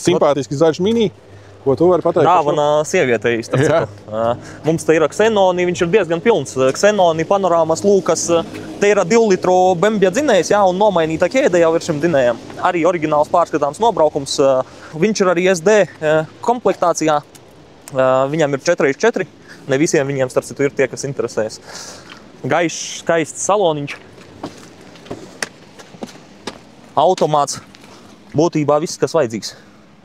simpātiski zaļš mini. Ko tu vari pateikt? Dāvana sievietei, starp citu. Mums te ir Xenoni, viņš ir diezgan pilns. Xenoni, panorāmas lūkas, te ir 2 litru bembja dzinējs, jā, un nomainīta ķēde jau ir šim dzinējam. Arī oriģināls pārskatāms nobraukums. Viņš ir arī SD komplektācijā. Viņam ir 4x4. Ne visiem viņiem, starp citu, ir tie, kas interesēs. Gaišs, skaists saloniņš. Automāts. Būtībā viss, kas vajadzīgs.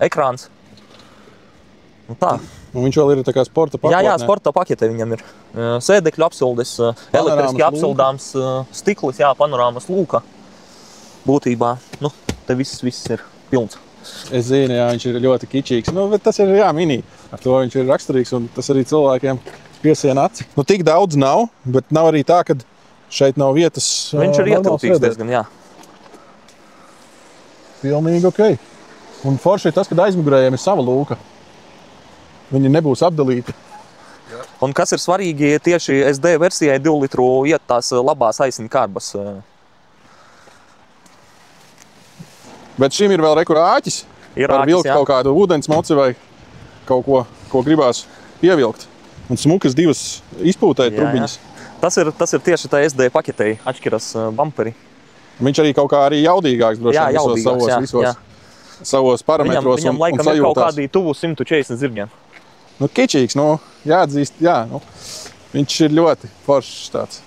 Ekrāns. Un tā. Un viņš vēl ir tā kā sporta pakotnē. Jā, sporta pakete viņam ir. Sēdekļu apsildes, elektriski apsildāms stiklis, jā, panorāmas lūka. Būtībā, nu, te viss ir pilns. Es zinu, jā, viņš ir ļoti kičīgs. Nu, bet tas ir, jā, mini. Ar to viņš ir raksturīgs un tas arī cilvēkiem piesiena aci. Nu, tik daudz nav, bet nav arī tā, ka šeit nav vietas. Viņš ir ietilpīgs diezgan, jā. Pilnīgi ok. Un forši ir tas, kad aizmugurējiem ir sava lūka. Viņi nebūs apdalīti. Un kas ir svarīgi, tieši SD versijai 2 litru iet tās labās aisiņu kārbas. Bet šim ir vēl āķis. Ir var āķis, vilkt kaut kādu ūdens moci vai kaut ko gribās ievilkt. Un smukas 2 izpūtēt trubiņas. Tas ir tieši tā SD paketei, atšķiras bumperi. Viņš arī kaut kā arī jaudīgāks, droši vien, savos parametros viņam laikam ir kaut kādī tuvu 140 zirgiem. Nu, kičīgs, nu, jāatzīst, jā, nu, viņš ir ļoti foršs tāds.